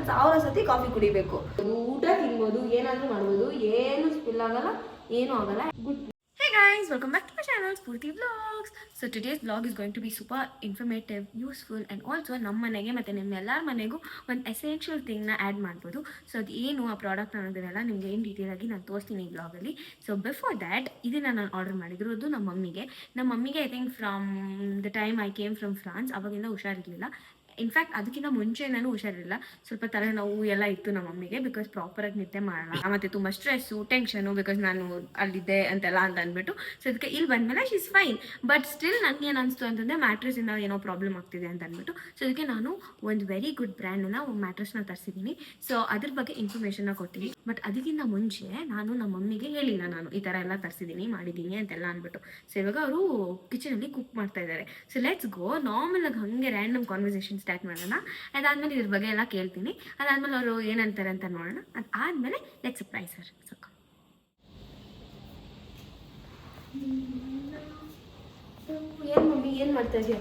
1000 ಸತಿ ಕಾಫಿ ಕುಡಿಬೇಕು. ಊಟ ತಿನ್ಬೋದು, ಏನಾದರೂ ಮಾಡ್ಬೋದು, ಏನು ಸ್ಪಿಲ್ ಆಗಲ್ಲ, ಏನೂ ಆಗಲ್ಲ. Good. Hey guys, welcome back to my channel Spurti Vlogs. So today's vlog is going to be super informative, useful and also ನಮ್ಮ ಮನೆಗೆ ಮತ್ತು ನಿಮ್ಮೆಲ್ಲರ ಮನೆಗೂ ಒಂದು ಎಸೆನ್ಷಿಯಲ್ ಥಿಂಗ್ನ ಆ್ಯಡ್ ಮಾಡ್ಬೋದು. ಸೊ ಅದು ಏನು ಆ ಪ್ರಾಡಕ್ಟ್ ಅನ್ನೋದನ್ನೆಲ್ಲ ನಿಮಗೆ ಏನು ಡೀಟೇಲಾಗಿ ನಾನು ತೋರಿಸ್ತೀನಿ ಈ ವ್ಲಾಗಲ್ಲಿ. ಸೊ ಬಿಫೋರ್ ದ್ಯಾಟ್ ಇದನ್ನು ನಾನು ಆರ್ಡರ್ ಮಾಡಿರೋದು ನಮ್ಮ ಮಮ್ಮಿಗೆ I think from the time I came from France ಅವಾಗಿಂದ ಹುಷಾರಿರಲಿಲ್ಲ. ಇನ್ಫ್ಯಾಕ್ಟ್ ಅದಕ್ಕಿಂತ ಮುಂಚೆ ನಾನು ಹುಷಾರಿರಲಿಲ್ಲ, ಸ್ವಲ್ಪ ತಲೆನೋವು ಎಲ್ಲ ಇತ್ತು ನಮ್ಮ ಮಮ್ಮಿಗೆ, ಬಿಕಾಸ್ ಪ್ರಾಪರಾಗಿ ನಿದ್ದೆ ಮಾಡಲ್ಲ ಮತ್ತು ತುಂಬ ಸ್ಟ್ರೆಸ್ಸು ಟೆನ್ಷನು, ಬಿಕಾಸ್ ನಾನು ಅಲ್ಲಿದ್ದೆ ಅಂತೆಲ್ಲ ಅಂತ ಅಂದ್ಬಿಟ್ಟು. ಸೊ ಅದಕ್ಕೆ ಇಲ್ಲಿ ಬಂದಮೇಲೆ she is fine. But still ನನಗೆ ಏನು ಅನಿಸ್ತು ಅಂತಂದರೆ ಮ್ಯಾಟ್ರೆಸ್ಸಿಂದ ಏನೋ ಪ್ರಾಬ್ಲಮ್ ಆಗ್ತಿದೆ ಅಂತ ಅಂದ್ಬಿಟ್ಟು. ಸೊ ಅದಕ್ಕೆ ನಾನು ಒಂದು ವೆರಿ ಗುಡ್ ಬ್ರ್ಯಾಂಡ್ನ ಒಂದು ಮ್ಯಾಟ್ರೆಸ್ನ ತರಿಸಿದ್ದೀನಿ. ಸೊ ಅದ್ರ ಬಗ್ಗೆ ಇನ್ಫಾರ್ಮೇಷನ್ನ ಕೊಡ್ತೀನಿ. ಬಟ್ ಅದಕ್ಕಿಂತ ಮುಂಚೆ ನಾನು ನಮ್ಮ ಮಮ್ಮಿಗೆ ಹೇಳಿಲ್ಲ ನಾನು ಈ ಥರ ಎಲ್ಲ ತರಿಸಿದ್ದೀನಿ ಮಾಡಿದ್ದೀನಿ ಅಂತೆಲ್ಲ ಅಂದ್ಬಿಟ್ಟು. ಸೊ ಇವಾಗ ಅವರು ಕಿಚನಲ್ಲಿ ಕುಕ್ ಮಾಡ್ತಾ ಇದ್ದಾರೆ. ಸೊ ಲೆಟ್ಸ್ ಗೋ ನಾರ್ಮಲಾಗಿ ಹಾಗೆ ರ್ಯಾಂಡಮ್ ಕಾನ್ವರ್ಸೇಷನ್ ಸ್ಟಾರ್ಟ್ ಮಾಡೋಣ. ಅದಾದಮೇಲೆ ಇದ್ರ ಬಗ್ಗೆ ಎಲ್ಲ ಕೇಳ್ತೀನಿ. ಅದಾದಮೇಲೆ ಅವರು ಏನಂತಾರೆ ಅಂತ ನೋಡೋಣ. ಅದಾದಮೇಲೆ ಲೆಟ್ಸ್ ಸರ್ಪ್ರೈಸ್ ಹರ್. ಸೊ ಏನು ಮಮ್ಮಿ ಏನು ಮಾಡ್ತಾ ಇದೆಯಾ?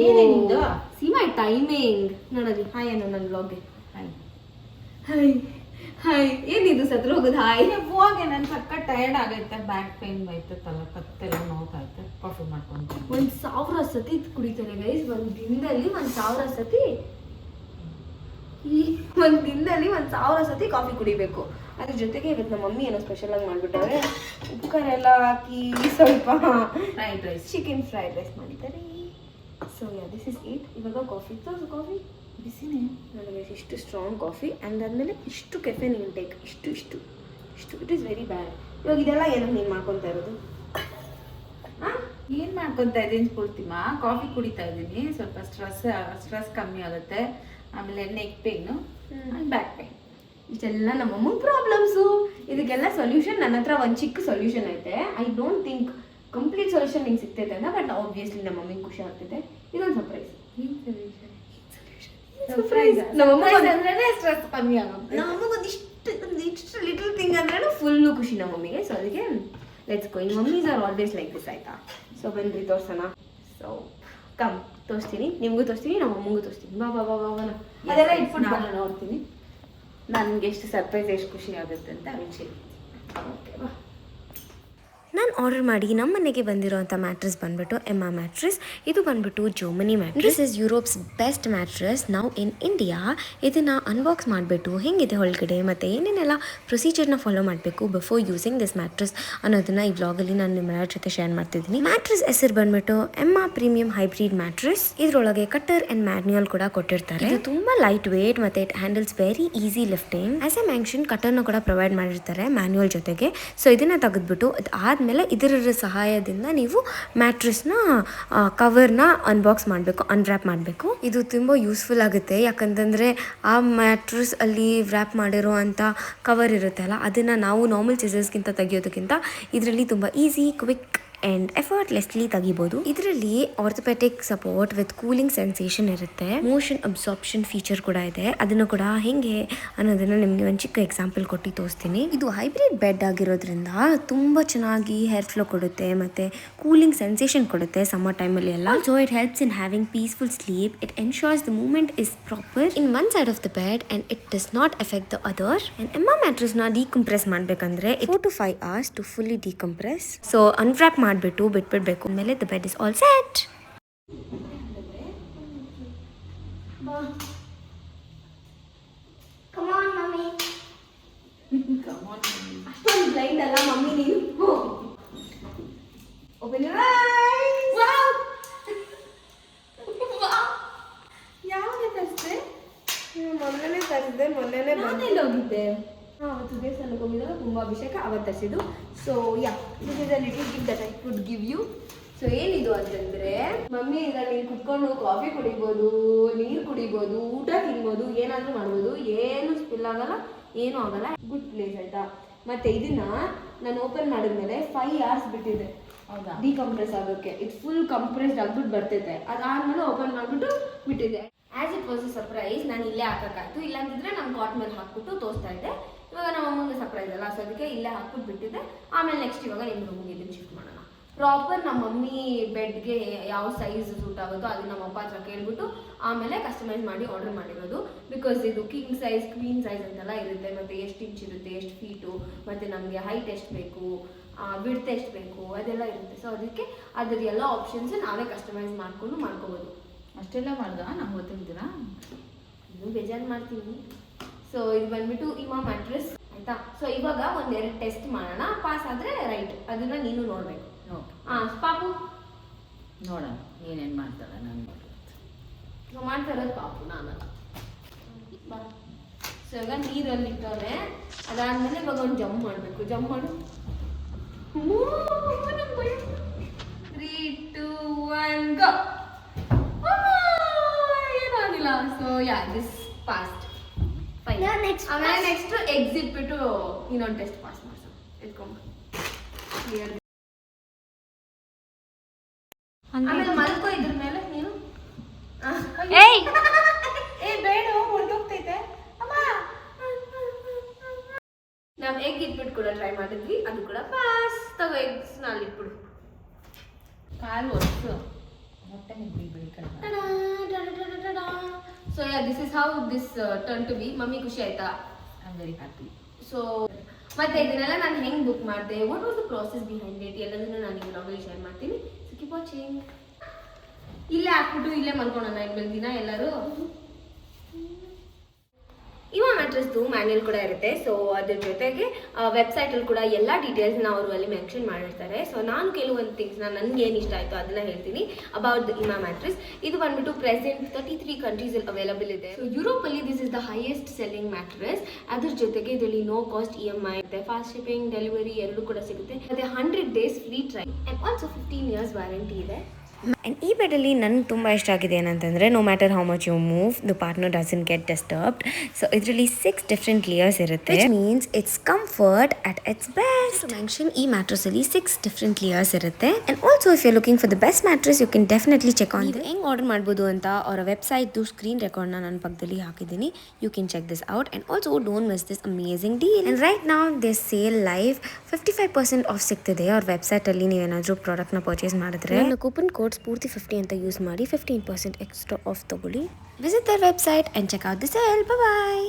ಏನೇನಿದ್ದು ಸಿ ಮೈ ಟೈಮಿಂಗ್ ನೋಡೋದು. ಹಾಯ್ ಅನ್ನೋ ನನ್ನ ಬ್ಲಾಗ್ಗೆ. Hi hi hi. ಏನಿದು ಸತ್ರ ಹೋಗೋದು? ಹಾಯ್. ಹೋಗಿ ನಾನು ಸಕ್ಕ ಟಯರ್ಡ್ ಆಗೈತೆ, ಬ್ಯಾಕ್ ಪೇನ್ ಬೈತೆ, ತಲೆ ಕತ್ತೆಲ್ಲ ನೋವಾಯ್ತೆ. ಕಾಫಿ ಮಾಡ್ಕೊಂಡು 1000 ಸತಿ ಕುಡಿತಾರೆ ಗೈಸ್ ಒಂದು ದಿನದಲ್ಲಿ. 1000 ಸತಿ ಒಂದು ದಿನದಲ್ಲಿ 1000 ಸತಿ ಕಾಫಿ ಕುಡಿಬೇಕು. ಅದ್ರ ಜೊತೆಗೆ ಇವತ್ತು ನಮ್ಮ ಮಮ್ಮಿ ಏನೋ ಸ್ಪೆಷಲ್ ಆಗಿ ಮಾಡಿಬಿಟ್ಟವ್ರೆ. ಉಪ್ಪು ಖಾರ ಎಲ್ಲ ಹಾಕಿ ಸ್ವಲ್ಪ fried rice, chicken fried rice ಮಾಡಿದ್ದಾರೆ. So this is it. ಇವಾಗ ಕಾಫಿ ಕಾಫಿ ಬಿಸಿನೇ ನನಗೆ ಇಷ್ಟು ಸ್ಟ್ರಾಂಗ್ ಕಾಫಿ ಆ್ಯಂಡ್ ಆದಮೇಲೆ ಇಷ್ಟು ಕೆಫೆನ್ ಇಂಟೇಕ್ ಇಷ್ಟು ಇಟ್ ಈಸ್ ವೆರಿ ಬ್ಯಾಡ್. ಇವಾಗ ಇದೆಲ್ಲ ಏನಕ್ಕೆ ನೀನು ಮಾಡ್ಕೊತಾ ಇರೋದು? ಏನು ಮಾಡ್ಕೊತಾ ಇದ್ದೀನಿ ಸ್ಫೂರ್ತಿಮ? ಕಾಫಿ ಕುಡಿತಾ ಇದ್ದೀನಿ, ಸ್ವಲ್ಪ ಸ್ಟ್ರೆಸ್ ಕಮ್ಮಿ ಆಗುತ್ತೆ. ಆಮೇಲೆ ನೆಕ್ ಪೇನು, ಬ್ಯಾಕ್ ಪೇನ್, ಇಷ್ಟೆಲ್ಲ ನಮ್ಮಮ್ಮ ಪ್ರಾಬ್ಲಮ್ಸು. ಇದಕ್ಕೆಲ್ಲ ಸೊಲ್ಯೂಷನ್ ನನ್ನ ಹತ್ರ ಒಂದು ಚಿಕ್ಕ ಸೊಲ್ಯೂಷನ್ ಐತೆ. I don't think complete solution ನಿಂಗೆ ಸಿಗ್ತೈತೆ ಅಂತ, ಬಟ್ ಆಬ್ವಿಯಸ್ಲಿ ನಮ್ಮ ಮಮ್ಮಿಗೆ ಖುಷಿ ಆಗ್ತೈತೆ. ಇದೊಂದು ಸರ್ಪ್ರೈಸ್. ಸ್ಟ್ರೆಸ್ ಕಮ್ಮಿ ಆಗುತ್ತೆ. ನಮಗೊಂದು ಒಂದಿಷ್ಟು ಲಿಟಲ್ ಥಿಂಗ್ ಅಂದ್ರೆ ಫುಲ್ಲು ಖುಷಿ ನಮ್ಮ ಮಮ್ಮಿಗೆ. ಸೊ ಅದಕ್ಕೆ let's go. In mummies are always like this ಆಯ್ತಾ? ಸೊ ಬನ್ನಿರಿ ತೋರ್ಸೋಣ. ಸೊ ಕಮ್ ತೋರಿಸ್ತೀನಿ, ನಿಮಗೂ ತೋರಿಸ್ತೀನಿ, ನಮ್ಮ ಅಮ್ಮಂಗೂ ತೋರಿಸ್ತೀನಿ. ಬಾ ಬಾ ಬಾ ಬಾ. ಅದೆಲ್ಲ ಇಟ್ಬಿಟ್ಟು ನಾನು ನೋಡ್ತೀನಿ ನನಗೆ ಎಷ್ಟು ಸರ್ಪ್ರೈಸ್, ಎಷ್ಟು ಖುಷಿ ಆಗುತ್ತೆ ಅಂತ ವಿಷಯ. ಓಕೆ ಬಾ. ನಾನು ಆರ್ಡರ್ ಮಾಡಿ ನಮ್ಮ ಮನೆಗೆ ಬಂದಿರೋಂಥ ಮ್ಯಾಟ್ರೆಸ್ ಬಂದ್ಬಿಟ್ಟು ಎಮ್ಮಾ ಮ್ಯಾಟ್ರೆಸ್. ಇದು ಬಂದ್ಬಿಟ್ಟು Germany mattress. Is Europe's best mattress now in India. ಇದನ್ನು ಅನ್ಬಾಕ್ಸ್ ಮಾಡಿಬಿಟ್ಟು ಹೇಗಿದೆ ಒಳಗಡೆ ಮತ್ತು ಏನೇನೆಲ್ಲ ಪ್ರೊಸೀಜರ್ನ ಫಾಲೋ ಮಾಡಬೇಕು ಬಿಫೋರ್ ಯೂಸಿಂಗ್ ದಿಸ್ ಮ್ಯಾಟ್ರೆಸ್ ಅನ್ನೋದನ್ನು ಈ ವ್ಲಾಗಲ್ಲಿ ನಾನು ನಿಮ್ಮೆಲ್ಲರ ಜೊತೆ ಶೇರ್ ಮಾಡ್ತಿದ್ದೀನಿ. ಮ್ಯಾಟ್ರೆಸ್ ಹೆಸರು ಬಂದ್ಬಿಟ್ಟು ಎಮ್ಮಾ ಪ್ರೀಮಿಯಂ ಹೈಬ್ರಿಡ್ ಮ್ಯಾಟ್ರೆಸ್. ಇದರೊಳಗೆ ಕಟರ್ ಆ್ಯಂಡ್ ಮ್ಯಾನ್ಯುಯಲ್ ಕೂಡ ಕೊಟ್ಟಿರ್ತಾರೆ. ಇದು ತುಂಬ ಲೈಟ್ ವೇಟ್ ಮತ್ತು it handles very easy lifting. As a mention ಕಟರ್ನ ಕೂಡ ಪ್ರೊವೈಡ್ ಮಾಡಿರ್ತಾರೆ ಮ್ಯಾನ್ಯುಯಲ್ ಜೊತೆಗೆ. ಸೊ ಇದನ್ನು ತೆಗೆದ್ಬಿಟ್ಟು ಆದಮೇಲೆ ಇದರ ಸಹಾಯದಿಂದ ನೀವು ಮ್ಯಾಟ್ರೆಸ್ನ ಕವರ್ನ ಅನ್ಬಾಕ್ಸ್ ಮಾಡಬೇಕು, ಅನ್ವ್ರ್ಯಾಪ್ ಮಾಡಬೇಕು. ಇದು ತುಂಬ ಯೂಸ್ಫುಲ್ ಆಗುತ್ತೆ. ಯಾಕಂತಂದರೆ ಆ ಮ್ಯಾಟ್ರೆಸ್ ಅಲ್ಲಿ ವ್ರ್ಯಾಪ್ ಮಾಡಿರೋ ಅಂಥ ಕವರ್ ಇರುತ್ತೆ ಅಲ್ಲ, ಅದನ್ನು ನಾವು ನಾರ್ಮಲ್ ಸಿಸರ್ಸ್ಗಿಂತ ತೆಗಿಯೋದಕ್ಕಿಂತ ಇದರಲ್ಲಿ ತುಂಬ ಈಸಿ, ಕ್ವಿಕ್ ಆ್ಯಂಡ್ ಎಫರ್ಟ್ಲೆಸ್ಲಿ ತೆಗಿಬೋದು. ಇದರಲ್ಲಿ orthopaedic support with cooling sensation ಇರುತ್ತೆ. ಮೋಷನ್ ಅಬ್ಸಾರ್ಪ್ಷನ್ ಫೀಚರ್ ಕೂಡ ಇದೆ. ಅದನ್ನು ಕೂಡ ಹೇಗೆ ಅನ್ನೋದನ್ನು ನಿಮಗೆ ಒಂದು ಚಿಕ್ಕ ಎಕ್ಸಾಂಪಲ್ ಕೊಟ್ಟು ತೋರಿಸ್ತೀನಿ. ಇದು ಹೈಬ್ರಿಡ್ ಬೆಡ್ ಆಗಿರೋದ್ರಿಂದ ತುಂಬ ಚೆನ್ನಾಗಿ ಹೇರ್ ಫ್ಲೋ ಕೊಡುತ್ತೆ ಮತ್ತು ಕೂಲಿಂಗ್ ಸೆನ್ಸೇಷನ್ ಕೊಡುತ್ತೆ ಸಮ್ಮರ್ ಟೈಮಲ್ಲಿ ಎಲ್ಲ. So it helps in having peaceful sleep. It ensures the movement is proper in one side of the bed and it does not effect the other. And Emma ಮ್ಯಾಟ್ರೆಸ್ನ decompress ಮಾಡಬೇಕಂದ್ರೆ 4 to 5 hours to fully decompress. So unwrap ಮಾಡಿಬಿಟ್ಟು ಬಿಟ್ಬಿಡ್ಬೇಕು. ಆಮೇಲೆ the bed is all set. ಅಷ್ಟೊಂದು blind ಅಲ್ಲ mummy ನೀನು. Open your eyes. ಯಾವಾಗ ತರಿಸಿದೆ? ಮೊನ್ನೆನೇ ತರಿಸಿದೆ. ಮೊನ್ನೆನೇ ನಾನೆಲ್ಲಿ ಹೋಗಿದ್ದೆ? ಅವತ್ತು ದೇವಸ್ಥಾನಕ್ಕೆ ಹೋಗಿದ್ದಲ್ಲ, ತುಂಬ ಅಭಿಷೇಕ ಅವತ್ತು ತರಿಸಿದ್ದು. So yeah, this is a little gift that I could give you. So ಏನಿದು ಅಂತಂದರೆ ಮಮ್ಮಿ ಇದರಲ್ಲಿ ನೀನು ಕುತ್ಕೊಂಡು ಕಾಫಿ ಕುಡಿಬೋದು, ನೀರು ಕುಡಿಬೋದು, ಊಟ ತಿನ್ಬೋದು, ಏನಾದರೂ ಮಾಡ್ಬೋದು, ಏನು ಸ್ಪಿಲ್ ಆಗಲ್ಲ, ಏನೂ ಆಗಲ್ಲ. ಗುಡ್ ಪ್ಲೇಸ್ ಆಯಿತಾ? ಮತ್ತು ಇದನ್ನು ನಾನು ಓಪನ್ ಮಾಡಿದ್ಮೇಲೆ 5 hours ಬಿಟ್ಟಿದೆ. ಹೌದಾ? ಡಿಕಂಪ್ರೆಸ್ ಆಗೋಕ್ಕೆ. ಇದು ಫುಲ್ ಕಂಪ್ರೆಸ್ಡ್ ಆಗ್ಬಿಟ್ಟು ಬರ್ತೈತೆ. ಅದಾದಮೇಲೆ ಓಪನ್ ಮಾಡಿಬಿಟ್ಟು ಬಿಟ್ಟಿದೆ. As it was a surprise. ನಾನು ಇಲ್ಲೇ ಹಾಕೋಕ್ಕಾಯ್ತು, ಇಲ್ಲಾಂತಿದ್ರೆ ನಾನು ಕಾಟ್ ಮೇಲೆ ಹಾಕ್ಬಿಟ್ಟು ತೋರಿಸ್ತಾ ಇದ್ದೆ. ಇವಾಗ ನಮ್ಮ ಅಮ್ಮಂಗೆ ಸರ್ಪ್ರೈಸ್ ಅಲ್ಲ, ಸೊ ಅದಕ್ಕೆ ಇಲ್ಲೇ ಹಾಕ್ಬಿಟ್ಟು ಬಿಟ್ಟಿದ್ದೆ. ಆಮೇಲೆ ನೆಕ್ಸ್ಟ್ ಇವಾಗ ನಿಮ್ಮ ರೂಮ್ಗೆ ಇದನ್ನು ಶಿಫ್ಟ್ ಮಾಡೋಣ. ಪ್ರಾಪರ್ ನಮ್ಮ ಮಮ್ಮಿ ಬೆಡ್ಗೆ ಯಾವ ಸೈಜ್ ಸೂಟ್ ಆಗುತ್ತೋ ಅದು ನಮ್ಮ ಅಪ್ಪ ಹತ್ರ ಕೇಳ್ಬಿಟ್ಟು ಆಮೇಲೆ ಕಸ್ಟಮೈಸ್ ಮಾಡಿ ಆರ್ಡರ್ ಮಾಡಿರೋದು. ಬಿಕಾಸ್ ಇದು ಕಿಂಗ್ ಸೈಜ್ ಕ್ವೀನ್ ಸೈಜ್ ಅಂತೆಲ್ಲ ಇರುತ್ತೆ, ಮತ್ತು ಎಷ್ಟು ಇಂಚ್ ಇರುತ್ತೆ, ಎಷ್ಟು ಫೀಟು, ಮತ್ತು ನಮಗೆ ಹೈಟ್ ಎಷ್ಟು ಬೇಕು, ವಿಡ್ತ್ ಎಷ್ಟು ಬೇಕು ಅದೆಲ್ಲ ಇರುತ್ತೆ. ಸೊ ಅದಕ್ಕೆ ಅದ್ರ ಎಲ್ಲ ಆಪ್ಷನ್ಸ್ ನಾವೇ ಕಸ್ಟಮೈಸ್ ಮಾಡ್ಕೋಬೋದು. ಅಷ್ಟೆಲ್ಲ ಮಾಡ್ದ ನಂಗೆ ಗೊತ್ತಿದ್ದೀರಾ? ಇನ್ನೂ ಬೇಜಾರು ಮಾಡ್ತೀನಿ. ಸೊ ಇದು ಬಂದ್ಬಿಟ್ಟು ಇಮಾ ಮ್ಯಾಟ್ರೆಸ್ ಆಯ್ತಾ. ಸೊ ಇವಾಗ ಒಂದೆರಡು ಟೆಸ್ಟ್ ಮಾಡೋಣ, ಪಾಸ್ ಆದರೆ ರೈಟ್, ಅದನ್ನ ನೀನು ನೋಡಬೇಕು. ಪಾಪು ನೋಡೋಣ ಏನೇನು ಮಾಡ್ತಾಳೆ ನಾನು. ಸೊ ಮಾಡ್ತಾ ಇರೋದು ಪಾಪು, ನಾನಲ್ಲ. ಬಾ. ಸೊ ಇವಾಗ ನೀರಲ್ಲಿ ಇಟ್ಟವ್ರೆ, ಅದಾದ್ಮೇಲೆ ಇವಾಗ ಒಂದು ಜಂಪ್ ಮಾಡಬೇಕು. ಜಂಪ್ ಮಾಡು. 3, 2, 1 ಗೋ. ಏನಾಗಿಲ್ಲ. So yeah this past. ಆಮೇಲೆ ನೆಕ್ಸ್ಟ್ ಎಕ್ಸಿಟ್ ಬಿಟ್ಟು ಇನ್ನೊಂದು ಟೆಸ್ಟ್ ಪಾಸ್ ಮಾಡ್ಸೋಣ. ಎತ್ಕೊಂಬ. ಕ್ಲಿಯರ್. ಆಮೇಲೆ ಮಲ್ಕೋ ಇದ್ರ ಮೇಲೆ ನೀನು. ಏ ಬೇಡ, ಹೊರದೋಗ್ತೈತೆ ಅಮ್ಮ. ನಾವು ಎಗ್ ಇಟ್ಬಿಟ್ಟು ಕೂಡ ಟ್ರೈ ಮಾಡಿದ್ವಿ, ಅದು ಕೂಡ ಪಾಸ್. ತಗೋ ಎಗ್ಸ್ ನಲ್ಲಿ ಇಟ್ಬಿಡು. ಕಾಲು ಒಟ್ಟು ಮೊಟ್ಟೆ ಬಿಡಿ so yeah this is how this turn to be. Mummy ಖುಷಿ ಆಯ್ತಾ? I am very happy. So ಮತ್ತೆ ಇದನ್ನೆಲ್ಲ ನಾನು ಹೆಂಗೆ ಬುಕ್ ಮಾಡಿದೆ, what was the process behind it ಎಲ್ಲದನ್ನು ನಾನು ಈ ವ್ಲಾಗಲ್ಲಿ ಶೇರ್ ಮಾಡ್ತೀನಿ. So keep watching. ಇಲ್ಲೇ ಹಾಕ್ಬಿಟ್ಟು ಇಲ್ಲೇ ಮಲ್ಕೊಳ್ಳೋಣ ಇನ್ಮೇಲೆ ದಿನ ಎಲ್ಲರೂ. ಇವಾ ಮ್ಯಾಟ್ರೆಸ್ದು ಮ್ಯಾನ್ಯಲ್ ಕೂಡ ಇರುತ್ತೆ. ಸೊ ಅದ್ರ ಜೊತೆಗೆ ವೆಬ್ಸೈಟಲ್ಲಿ ಕೂಡ ಎಲ್ಲ ಡೀಟೇಲ್ಸ್ನ ಅವರು ಅಲ್ಲಿ ಮೆನ್ಷನ್ ಮಾಡಿರ್ತಾರೆ. ಸೊ ನಾನು ಕೆಲವೊಂದು ಥಿಂಗ್ಸ್ನ ನನಗೆ ಏನು ಇಷ್ಟ ಆಯಿತು ಅದನ್ನ ಹೇಳ್ತೀನಿ ಅಬೌಟ್ ದ ಇಮಾ ಮ್ಯಾಟ್ರೆಸ್. ಇದು ಬಂದ್ಬಿಟ್ಟು ಪ್ರೆಸೆಂಟ್ 33 ಕಂಟ್ರೀಸಲ್ಲಿ ಅವೈಲಬಲ್ ಇದೆ. ಸೊ ಯುರೋಪಲ್ಲಿ this is the highest selling mattress. ಅದ್ರ ಜೊತೆಗೆ ಇದರಲ್ಲಿ ನೋ ಕಾಸ್ಟ್ EMI ಇರುತ್ತೆ, ಫಾಸ್ಟ್ ಶಿಪ್ಪಿಂಗ್, ಡೆಲಿವರಿ ಎರಡೂ ಕೂಡ ಸಿಗುತ್ತೆ. ಮತ್ತು 100 days free try and also 15 years warranty ಇದೆ. ಆ್ಯಂಡ್ ಈ ಬೆಡಲ್ಲಿ ನನಗೆ ತುಂಬ ಇಷ್ಟ ಆಗಿದೆ ಏನಂತಂದರೆ, no matter how much you move the partner doesn't get disturbed. So ಇದರಲ್ಲಿ 6 ಡಿಫ್ರೆಂಟ್ ಲೇಯರ್ಸ್ ಇರುತ್ತೆ, means it's comfort at it's best. Mention ಈ ಮ್ಯಾಟ್ರೆಸ್ಸಲ್ಲಿ 6 ಡಿಫ್ರೆಂಟ್ ಲೇಯರ್ಸ್ ಇರುತ್ತೆ. And also if you looking for the best mattress you can definitely check on ಇದು ಹೆಂಗೆ order ಮಾಡ್ಬೋದು ಅಂತ ಅವರ ವೆಬ್ಸೈಟ್ದು ಸ್ಕ್ರೀನ್ ರೆಕಾರ್ಡ್ನ ನನ್ನ ಪಕ್ಕದಲ್ಲಿ ಹಾಕಿದ್ದೀನಿ. You can check this out and also don't miss this amazing deal. And right now this sale live 55% off ಸಿಗ್ತಿದೆ ಅವ್ರ ವೆಬ್ಸೈಟಲ್ಲಿ. ನೀವೇನಾದರೂ ಪ್ರಾಡಕ್ಟ್ನ ಪರ್ಚೇಸ್ ಮಾಡಿದ್ರೆ ನನ್ನ ಕೂಪನ್ ಕೋಡ್ ಸ್ಫೂರ್ತಿ 50 ಅಂತ ಯೂಸ್ ಮಾಡಿ 15% ಎಕ್ಸ್ಟ್ರಾ ಆಫ್ ತಗೊಳ್ಳಿ. Visit their website and check out the sale. Bye.